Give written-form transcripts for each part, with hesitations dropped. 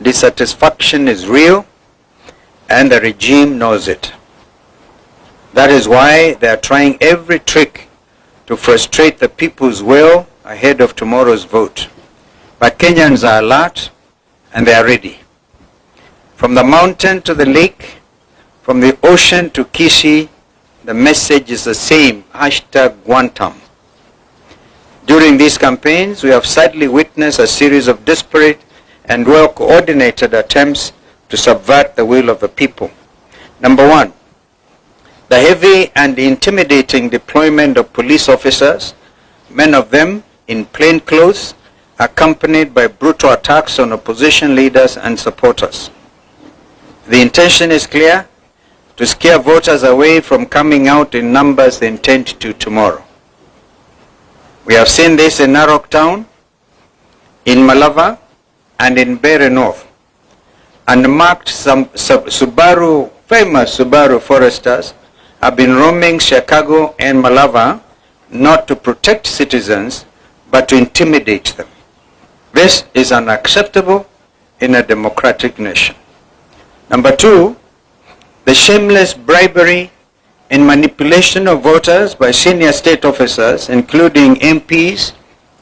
dissatisfaction is real, and the regime knows it. That is why they are trying every trick to frustrate the people's will ahead of tomorrow's vote. But Kenyans are alert and they are ready. From the mountain to the lake, from the ocean to Kisii, the message is the same, #Guantam. During these campaigns, we have sadly witnessed a series of desperate and well-coordinated attempts to subvert the will of the people. Number one, the heavy and intimidating deployment of police officers, many of them in plain clothes, accompanied by brutal attacks on opposition leaders and supporters. The intention is clear: to scare voters away from coming out in numbers they intend to tomorrow. We have seen this in Narok Town, in Malava, and in Bere North. Unmarked famous Subaru foresters have been roaming Chicago and Malava not to protect citizens, but to intimidate them. This is unacceptable in a democratic nation. Number two, the shameless bribery and manipulation of voters by senior state officers, including MPs,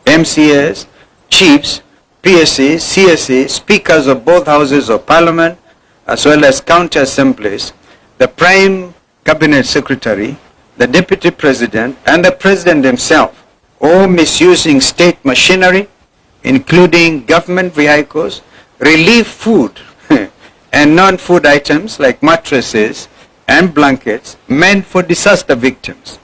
MCAs, chiefs, PSAs, CSAs, speakers of both houses of parliament, as well as county assemblies, the prime cabinet secretary, the deputy president, and the president himself, all misusing state machinery, including government vehicles, relief food, and non-food items like mattresses and blankets meant for disaster victims.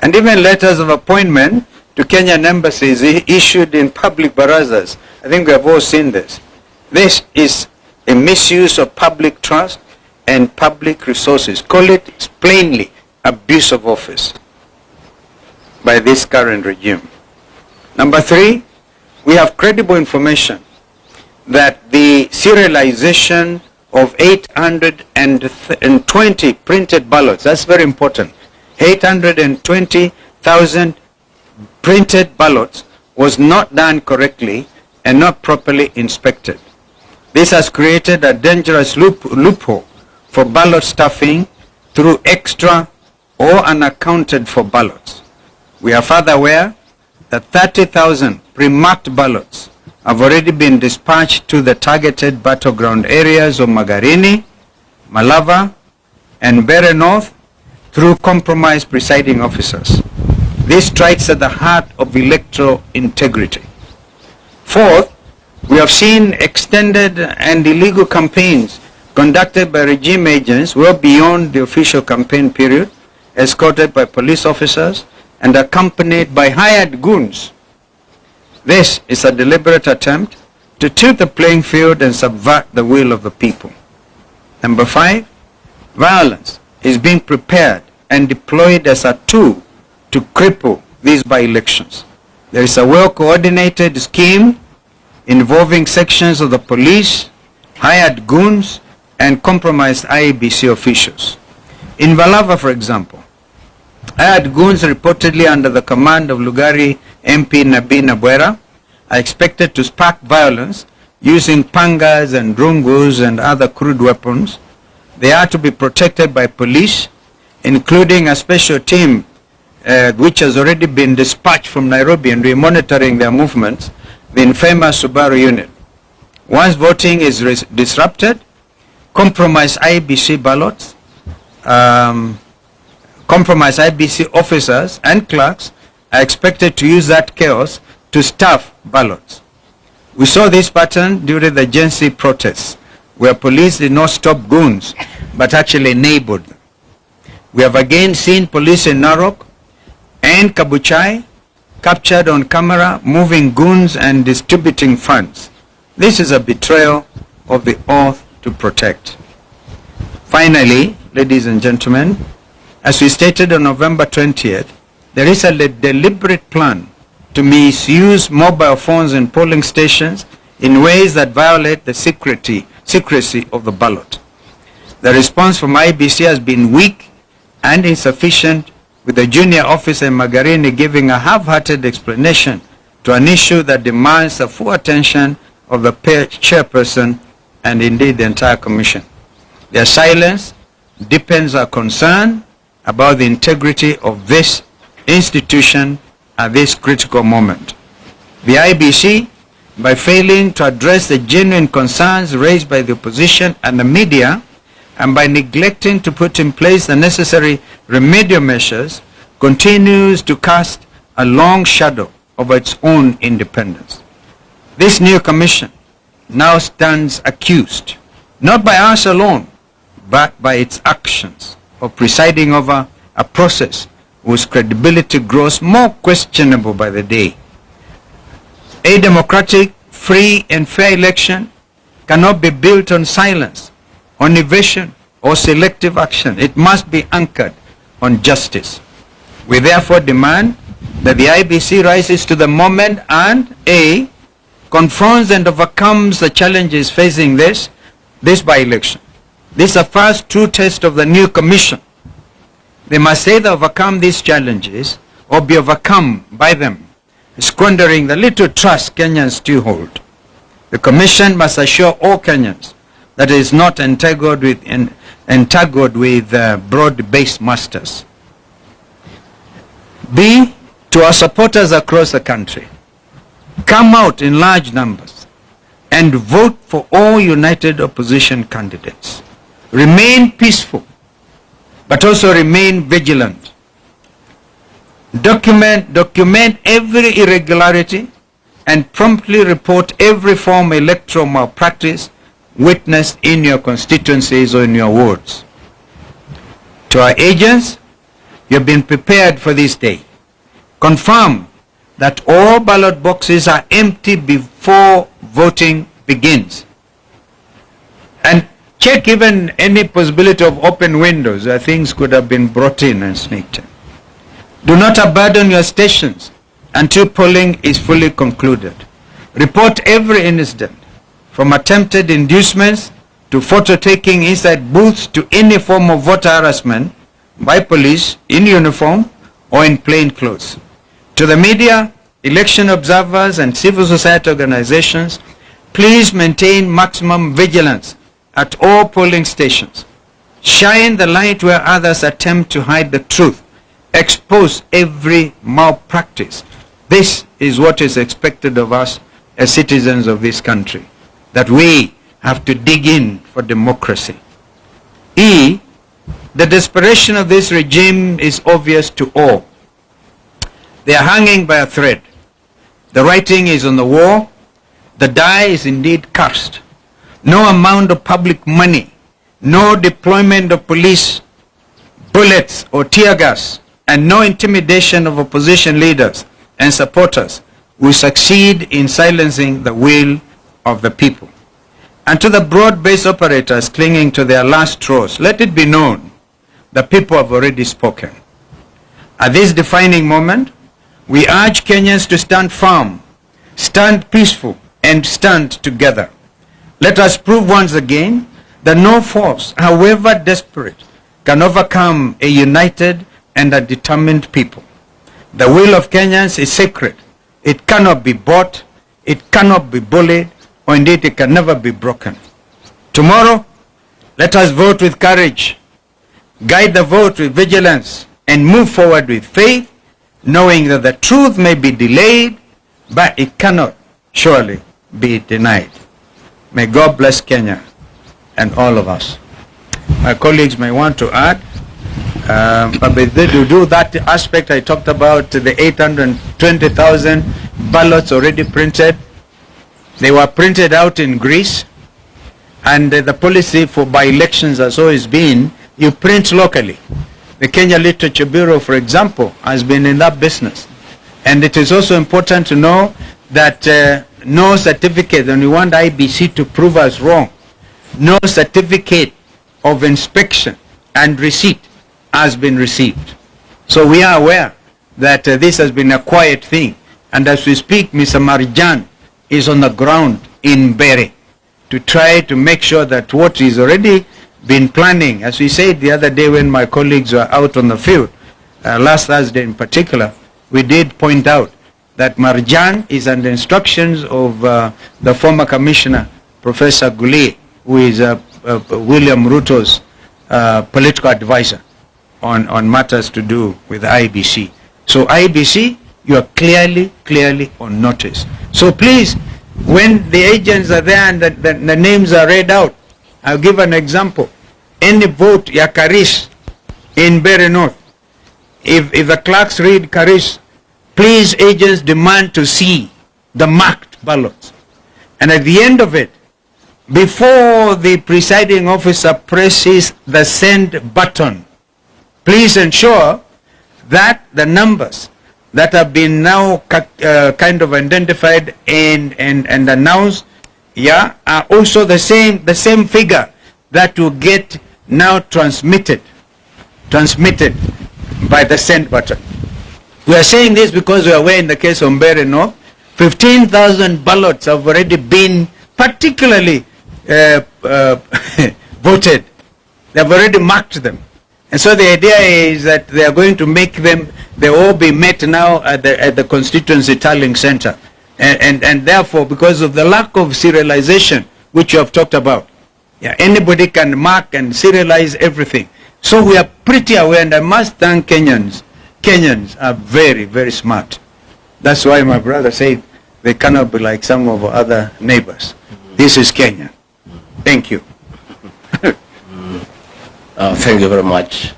And even letters of appointment to Kenyan embassies issued in public barazas. I think we have all seen this. This is a misuse of public trust and public resources. Call it plainly abuse of office by this current regime. Number three, we have credible information that the serialization of 820 printed ballots, that's very important, 820,000 printed ballots was not done correctly and not properly inspected. This has created a dangerous loophole for ballot stuffing through extra or unaccounted for ballots. We are further aware that 30,000 pre-marked ballots have already been dispatched to the targeted battleground areas of Magarini, Malava, and Bere North through compromised presiding officers. This strikes at the heart of electoral integrity. Fourth, we have seen extended and illegal campaigns conducted by regime agents well beyond the official campaign period, escorted by police officers and accompanied by hired goons. This is a deliberate attempt to tilt the playing field and subvert the will of the people. Number five, violence is being prepared and deployed as a tool to cripple these by-elections. There is a well-coordinated scheme involving sections of the police, hired goons, and compromised IEBC officials. In Malava, for example, hired goons reportedly under the command of Lugari MP Nabi Nabwera are expected to spark violence using pangas and rungus and other crude weapons. They are to be protected by police, including a special team which has already been dispatched from Nairobi and we are monitoring their movements, the infamous Subaru unit. Once voting is disrupted, compromised IBC ballots, compromised IBC officers and clerks are expected to use that chaos to stuff ballots. We saw this pattern during the Gen Z protests, where police did not stop goons, but actually enabled them. We have again seen police in Narok and Kabuchai captured on camera moving goons and distributing funds. This is a betrayal of the oath to protect. Finally, ladies and gentlemen, as we stated on November 20th, there is a deliberate plan to misuse mobile phones in polling stations in ways that violate the secrecy of the ballot. The response from IBC has been weak and insufficient, with the junior officer in Magarini giving a half-hearted explanation to an issue that demands the full attention of the chairperson and indeed the entire Commission. Their silence deepens our concern about the integrity of this institution at this critical moment. The IBC, by failing to address the genuine concerns raised by the opposition and the media, and by neglecting to put in place the necessary remedial measures, continues to cast a long shadow over its own independence. This new commission now stands accused, not by us alone, but by its actions of presiding over a process whose credibility grows more questionable by the day. A democratic, free and fair election cannot be built on silence, on evasion or selective action. It must be anchored on justice. We therefore demand that the IBC rises to the moment and A, confronts and overcomes the challenges facing this by-election. This is the first true test of the new commission. They must either overcome these challenges or be overcome by them, squandering the little trust Kenyans still hold. The commission must assure all Kenyans that it is not entangled with broad-based masters. B, to our supporters across the country, come out in large numbers and vote for all united opposition candidates. Remain peaceful, but also remain vigilant. Document every irregularity and promptly report every form of electoral malpractice witnessed in your constituencies or in your wards. To our agents, you have been prepared for this day. Confirm that all ballot boxes are empty before voting begins. And check even any possibility of open windows where things could have been brought in and sneaked in. Do not abandon your stations until polling is fully concluded. Report every incident, from attempted inducements to photo taking inside booths to any form of voter harassment by police in uniform or in plain clothes. To the media, election observers and civil society organizations, please maintain maximum vigilance at all polling stations. Shine the light where others attempt to hide the truth. Expose every malpractice. This is what is expected of us as citizens of this country, that we have to dig in for democracy. E, the desperation of this regime is obvious to all. They are hanging by a thread. The writing is on the wall. The die is indeed cast. No amount of public money, no deployment of police, bullets or tear gas, and no intimidation of opposition leaders and supporters will succeed in silencing the will of the people. And to the broad-based operators clinging to their last straws, let it be known the people have already spoken. At this defining moment, we urge Kenyans to stand firm, stand peaceful, and stand together. Let us prove once again that no force, however desperate, can overcome a united and a determined people. The will of Kenyans is sacred. It cannot be bought, it cannot be bullied, or indeed it can never be broken. Tomorrow, let us vote with courage, guide the vote with vigilance, and move forward with faith, knowing that the truth may be delayed, but it cannot surely be denied. May God bless Kenya and all of us. My colleagues may want to add, but to do that aspect I talked about, the 820,000 ballots already printed. They were printed out in Greece, and the policy for by-elections has always been, you print locally. The Kenya Literature Bureau, for example, has been in that business. And it is also important to know that no certificate, and we want IBC to prove us wrong, no certificate of inspection and receipt has been received. So we are aware that this has been a quiet thing. And as we speak, Mr. Marijan is on the ground in Bere to try to make sure that what is already been planning, as we said the other day when my colleagues were out on the field, last Thursday in particular, we did point out that Marijan is under instructions of the former commissioner, Professor Guli, who is William Ruto's political advisor on matters to do with IBC. So IBC, you are clearly on notice. So please, when the agents are there and the names are read out, I'll give an example. Any vote ya Karish in Berry North, if the clerks read Karish, please agents demand to see the marked ballots. And at the end of it, before the presiding officer presses the send button, please ensure that the numbers that have been now kind of identified and announced, yeah, are also the same figure that will get now transmitted by the send button. We are saying this because we are aware in the case of Mbeere North, 15,000 ballots have already been particularly voted. They have already marked them. And so the idea is that they are going to make them, they all be met now at the constituency tallying center. And therefore, because of the lack of serialization, which you have talked about, yeah, anybody can mark and serialize everything. So we are pretty aware, and I must thank Kenyans. Kenyans are very smart. That's why my brother said they cannot be like some of our other neighbors. This is Kenya. Thank you. Thank you very much.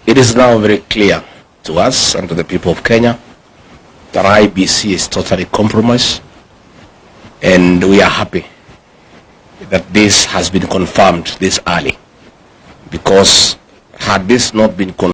It is now very clear to us and to the people of Kenya that IBC is totally compromised, and we are happy that this has been confirmed this early, because had this not been confirmed,